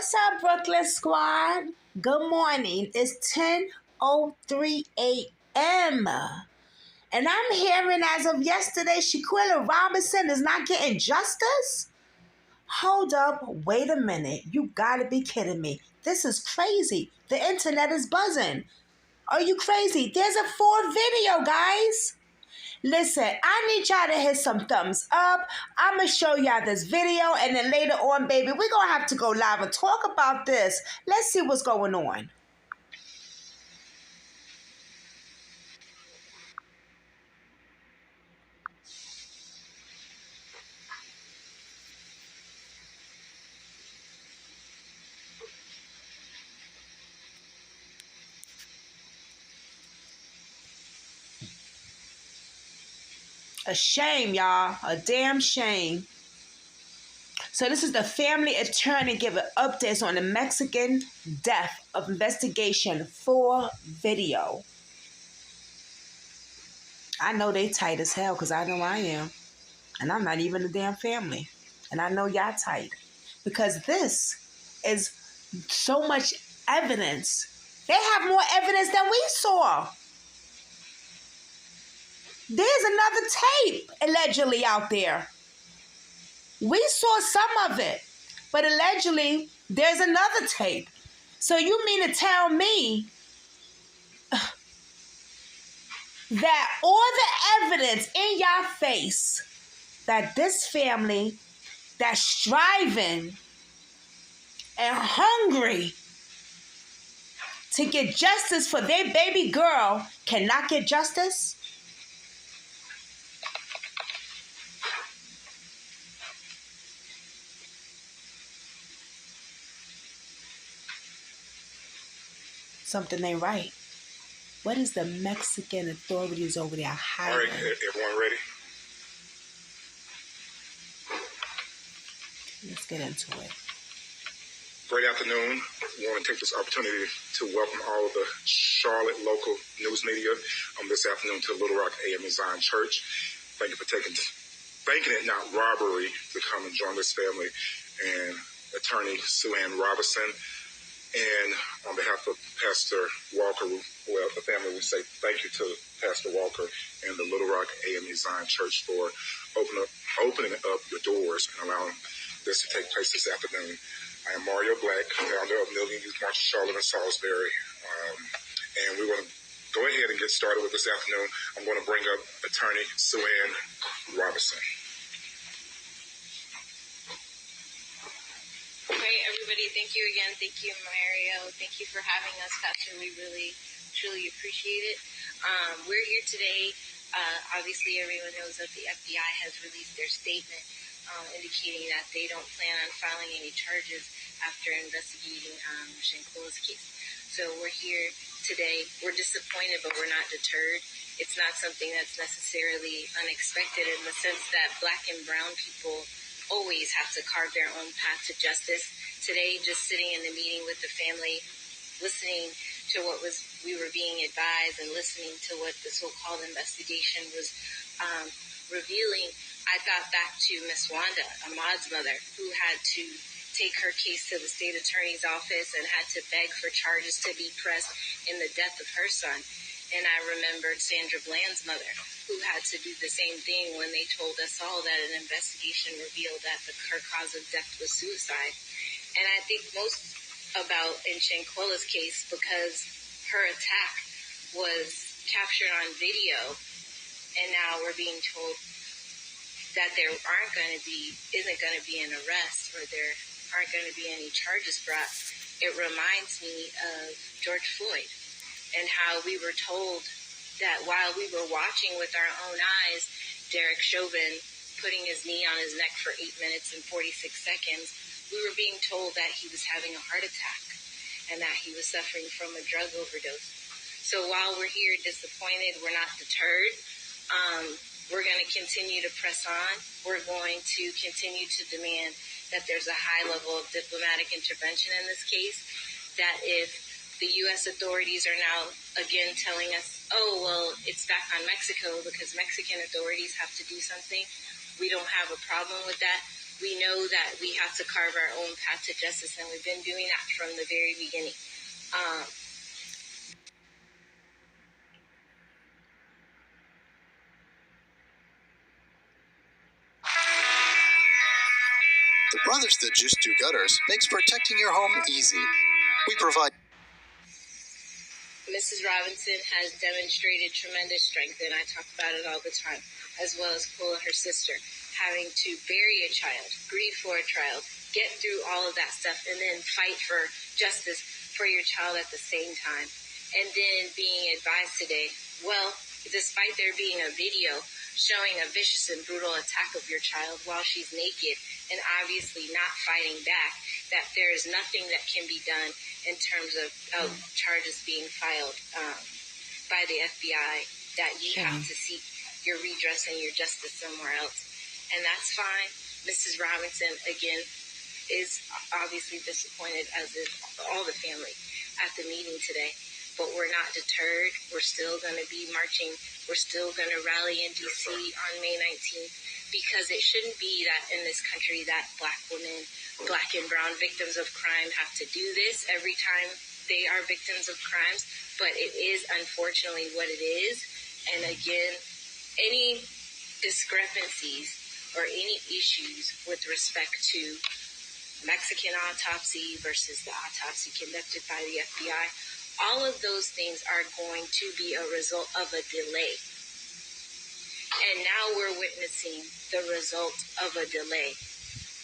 What's up, Brooklyn Squad? Good morning. It's 10:03 a.m. And I'm hearing as of yesterday, Shaquella Robinson is not getting justice? Hold up. Wait a minute. You gotta be kidding me. This is crazy. The internet is buzzing. Are you crazy? There's a full video, guys. Listen, I need y'all to hit some thumbs up. I'm going to show y'all this video, and then later on, baby, we're going to have to go live and talk about this. Let's see what's going on. A shame, y'all. A damn shame. So this is the family attorney giving updates on the Mexican death of investigation for video. I know they tight as hell because I know I am. And I'm not even a damn family. And I know y'all tight. Because this is so much evidence. They have more evidence than we saw. There's another tape allegedly out there. We saw some of it, but allegedly there's another tape. So you mean to tell me that all the evidence in your face that this family that's striving and hungry to get justice for their baby girl cannot get justice? Something ain't right. What is the Mexican authorities over there hiding? All right, everyone ready? Let's get into it. Great afternoon. I want to take this opportunity to welcome all of the Charlotte local news media this afternoon to Little Rock AM Zion Church. Thank you for thinking it not robbery to come and join this family and attorney Sue Ann Robinson. And on behalf of Pastor Walker, well, the family, we say thank you to Pastor Walker and the Little Rock AME Zion Church for opening up your doors and allowing this to take place this afternoon. I am Mario Black, founder of Million Youth March Charlotte and Salisbury. And we want to go ahead and get started with this afternoon. I'm going to bring up attorney Sue Ann Robinson. Great, everybody. Thank you again. Thank you, Mario. Thank you for having us, Pastor. We really, truly appreciate it. We're here today. Obviously, everyone knows that the FBI has released their statement indicating that they don't plan on filing any charges after investigating Shaquella's case. So we're here today. We're disappointed, but we're not deterred. It's not something that's necessarily unexpected in the sense that Black and brown people always have to carve their own path to justice. Today, just sitting in the meeting with the family, listening to what we were being advised and listening to what the so-called investigation was revealing, I thought back to Miss Wanda, Ahmad's mother, who had to take her case to the state attorney's office and had to beg for charges to be pressed in the death of her son. And I remembered Sandra Bland's mother, who had to do the same thing when they told us all that an investigation revealed that her cause of death was suicide. And I think most about in Shaquella's case, because her attack was captured on video, and now we're being told that there isn't going to be an arrest, or there aren't going to be any charges brought. It reminds me of George Floyd, and how we were told that while we were watching with our own eyes, Derek Chauvin putting his knee on his neck for 8 minutes and 46 seconds, we were being told that he was having a heart attack and that he was suffering from a drug overdose. So while we're here disappointed, we're not deterred. We're going to continue to press on. We're going to continue to demand that there's a high level of diplomatic intervention in this case, that if the U.S. authorities are now again telling us, oh, well, it's back on Mexico because Mexican authorities have to do something. We don't have a problem with that. We know that we have to carve our own path to justice, and we've been doing that from the very beginning. The brothers that just do gutters makes protecting your home easy. We provide. Mrs. Robinson has demonstrated tremendous strength, and I talk about it all the time, as well as Cole and her sister, having to bury a child, grieve for a child, get through all of that stuff, and then fight for justice for your child at the same time. And then being advised today, well, despite there being a video showing a vicious and brutal attack of your child while she's naked and obviously not fighting back, that there is nothing that can be done in terms of charges being filed by the FBI, that you have to seek your redress and your justice somewhere else. And that's fine. Mrs. Robinson, again, is obviously disappointed, as is all the family at the meeting today. But we're not deterred. We're still going to be marching. We're still going to rally in D.C. on May 19th, because it shouldn't be that in this country that Black women, Black and brown victims of crime have to do this every time they are victims of crimes. But it is unfortunately what it is. And again, any discrepancies or any issues with respect to Mexican autopsy versus the autopsy conducted by the FBI, all of those things are going to be a result of a delay. And now we're witnessing the result of a delay,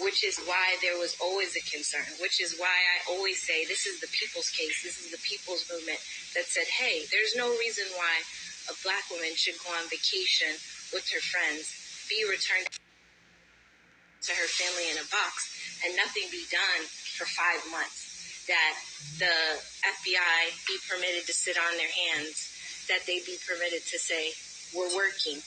which is why there was always a concern, which is why I always say this is the people's case, this is the people's movement that said, hey, there's no reason why a Black woman should go on vacation with her friends, be returned to her family in a box, and nothing be done for 5 months. That the FBI be permitted to sit on their hands, that they be permitted to say, we're working,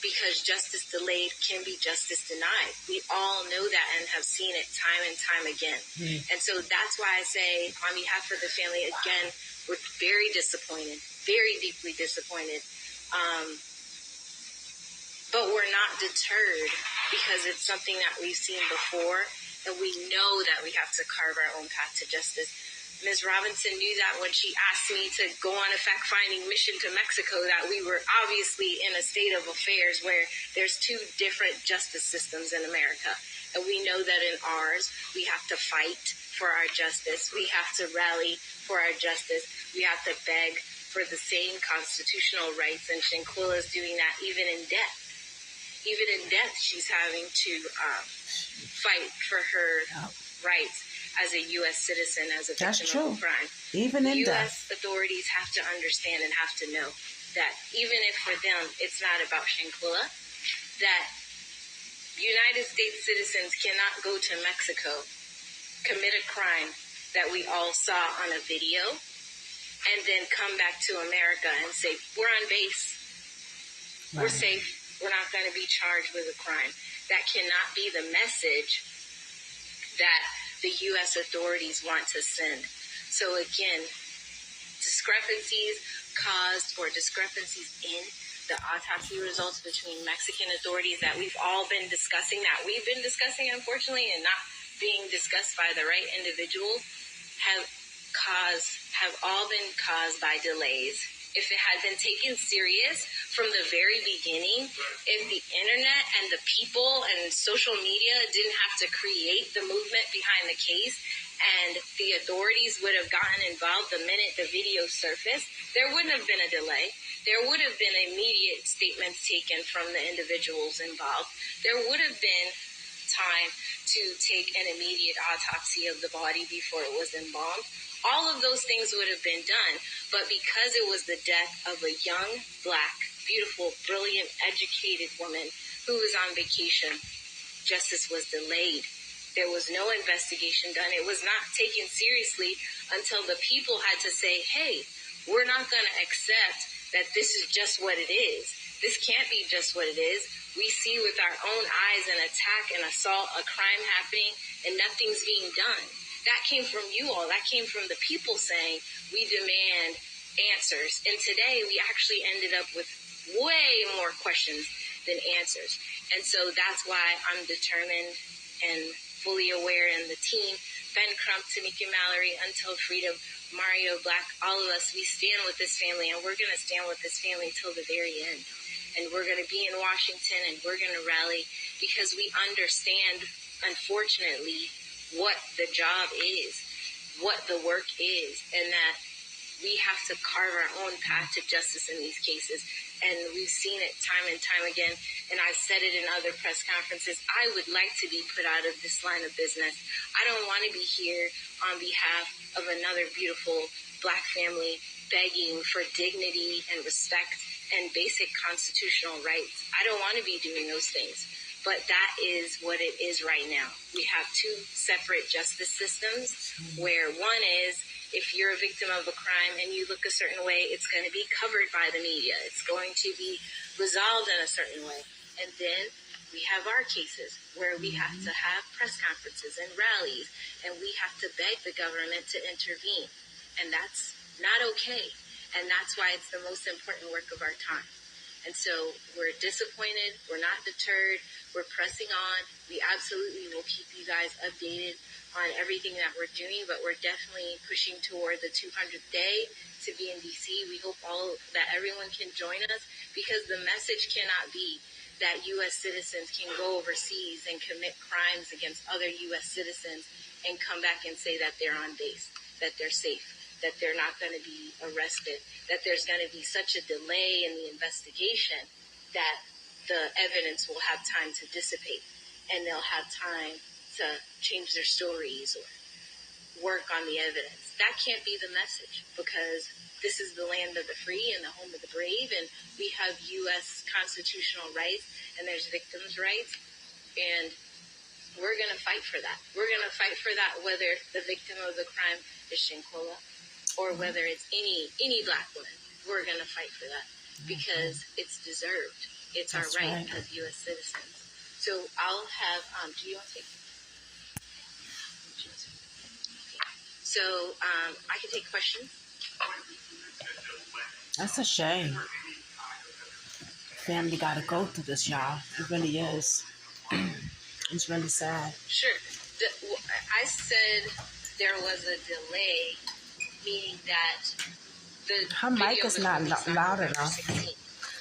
because justice delayed can be justice denied. We all know that and have seen it time and time again. And so that's why I say, on behalf of the family, again, we're very disappointed, very deeply disappointed. But we're not deterred, because it's something that we've seen before, and we know that we have to carve our own path to justice. Ms. Robinson knew that when she asked me to go on a fact-finding mission to Mexico, that we were obviously in a state of affairs where there's two different justice systems in America. And we know that in ours, we have to fight for our justice. We have to rally for our justice. We have to beg for the same constitutional rights, and Shaquilla is doing that even in death. Even in death, she's having to fight for her rights as a U.S. citizen, as a victim of a crime. Even in U.S. authorities have to understand and have to know that even if for them it's not about Shaquilla, that United States citizens cannot go to Mexico, commit a crime that we all saw on a video, and then come back to America and say, we're on base, we're safe, we're not going to be charged with a crime. That cannot be the message that the U.S. authorities want to send. So again, discrepancies in the autopsy results between Mexican authorities that we've all been discussing, unfortunately, and not being discussed by the right individuals, have all been caused by delays. If it had been taken serious from the very beginning, if the internet and the people and social media didn't have to create the movement behind the case, and the authorities would have gotten involved the minute the video surfaced, there wouldn't have been a delay. There would have been immediate statements taken from the individuals involved. There would have been time to take an immediate autopsy of the body before it was embalmed. All of those things would have been done, but because it was the death of a young, Black, beautiful, brilliant, educated woman who was on vacation, justice was delayed. There was no investigation done. It was not taken seriously until the people had to say, hey, we're not going to accept that this is just what it is. This can't be just what it is. We see with our own eyes an attack, an assault, a crime happening, and nothing's being done. That came from you all. That came from the people saying, we demand answers. And today we actually ended up with way more questions than answers. And so that's why I'm determined and fully aware, and the team, Ben Crump, Tamika Mallory, Until Freedom, Mario Black, all of us, we stand with this family, and we're going to stand with this family till the very end. And we're going to be in Washington, and we're going to rally because we understand, unfortunately, what the job is, what the work is, and that we have to carve our own path to justice in these cases. And we've seen it time and time again. And I've said it in other press conferences. I would like to be put out of this line of business. I don't want to be here on behalf of another beautiful Black family begging for dignity and respect and basic constitutional rights. I don't want to be doing those things. But that is what it is right now. We have two separate justice systems where one is, if you're a victim of a crime and you look a certain way, it's going to be covered by the media. It's going to be resolved in a certain way. And then we have our cases where we have to have press conferences and rallies, and we have to beg the government to intervene. And that's not okay. And that's why it's the most important work of our time. And so we're disappointed. We're not deterred. We're pressing on. We absolutely will keep you guys updated on everything that we're doing, but we're definitely pushing toward the 200th day to be in D.C. We hope that everyone can join us, because the message cannot be that U.S. citizens can go overseas and commit crimes against other U.S. citizens and come back and say that they're on base, that they're safe, that they're not going to be arrested, that there's going to be such a delay in the investigation that the evidence will have time to dissipate and they'll have time to change their stories or work on the evidence. That can't be the message, because this is the land of the free and the home of the brave, and we have U.S. constitutional rights, and there's victims' rights, and we're going to fight for that. We're going to fight for that whether the victim of the crime is Shaquella or whether it's any Black woman. We're going to fight for that because it's deserved. It's our right as U.S. citizens. So I'll have, do you want to take? So I can take questions. That's a shame. Family got to go through this, y'all. It really is. It's really sad. Sure. I said there was a delay, meaning that her mic is not loud enough.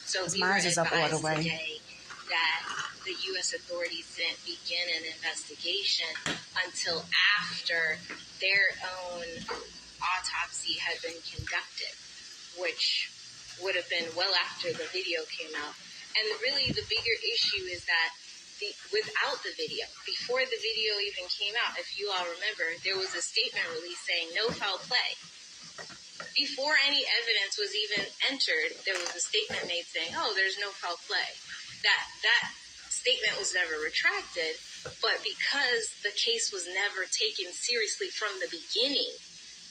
So we mine were is up all the way. Today that the U.S. authorities didn't begin an investigation until after their own autopsy had been conducted, which would have been well after the video came out. And really the bigger issue is that without the video, before the video even came out, if you all remember, there was a statement released saying no foul play. Before any evidence was even entered, there was a statement made saying, oh, there's no foul play. That statement was never retracted, but because the case was never taken seriously from the beginning,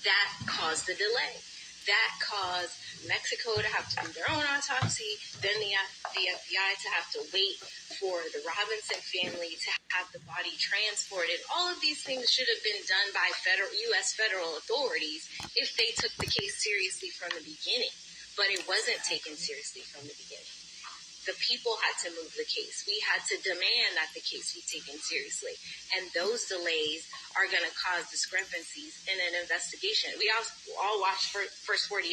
that caused the delay. That caused Mexico to have to do their own autopsy, then the FBI to have to wait for the Robinson family to have the body transported. All of these things should have been done by U.S. federal authorities if they took the case seriously from the beginning. But it wasn't taken seriously from the beginning. The people had to move the case. We had to demand that the case be taken seriously. And those delays are going to cause discrepancies in an investigation. We all watched First 48.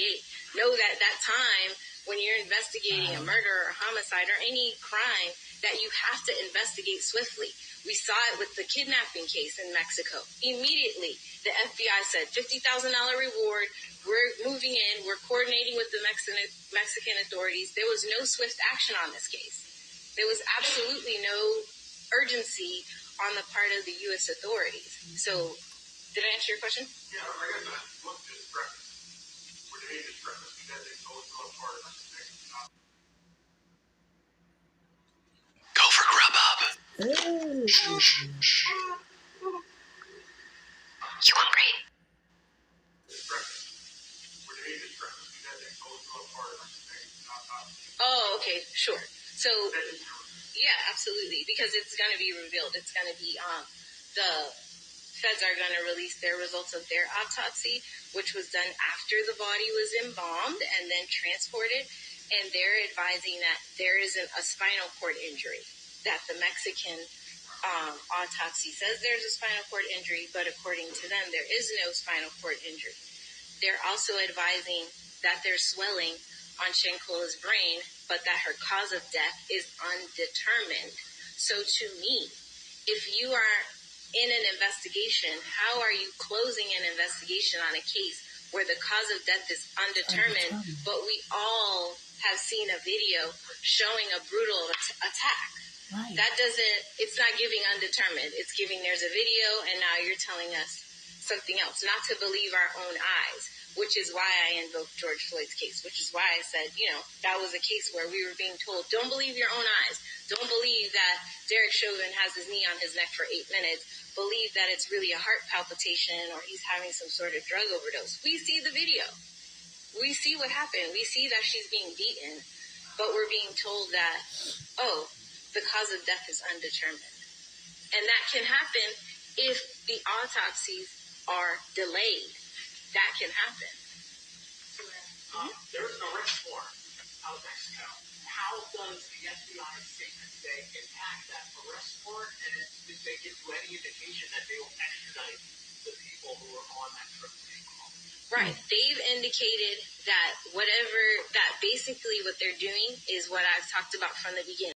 Know that at that time, when you're investigating a murder or homicide or any crime, that you have to investigate swiftly. We saw it with the kidnapping case in Mexico. Immediately, the FBI said, $50,000 reward. We're moving in. We're coordinating with the Mexican authorities. There was no swift action on this case. There was absolutely no urgency on the part of the U.S. authorities. So, did I answer your question? Yeah, I guess what's the discrepancy? What do you mean discrepancy? Because they both go apart. Go for Grubhub. Ooh. You hungry? Oh, okay, sure. So, yeah, absolutely, because it's going to be revealed. It's going to be, the feds are going to release their results of their autopsy, which was done after the body was embalmed and then transported, and they're advising that there isn't a spinal cord injury, that the Mexican autopsy says there's a spinal cord injury, but according to them, there is no spinal cord injury. They're also advising that there's swelling on Shaquella's brain, but that her cause of death is undetermined. So to me, if you are in an investigation, how are you closing an investigation on a case where the cause of death is undetermined, but we all have seen a video showing a brutal attack? Right. That doesn't, it's not giving undetermined. It's giving there's a video and now you're telling us something else, not to believe our own eyes, which is why I invoked George Floyd's case, which is why I said, that was a case where we were being told, don't believe your own eyes. Don't believe that Derek Chauvin has his knee on his neck for 8 minutes. Believe that it's really a heart palpitation or he's having some sort of drug overdose. We see the video. We see what happened. We see that she's being beaten, but we're being told that, the cause of death is undetermined. And that can happen if the autopsies are delayed. That can happen. There is an arrest warrant out of Mexico. How does the FBI statement today impact that arrest warrant? And did they give you any indication that they will extradite the people who are on that trip to Mexico? Right. They've indicated that basically what they're doing is what I've talked about from the beginning.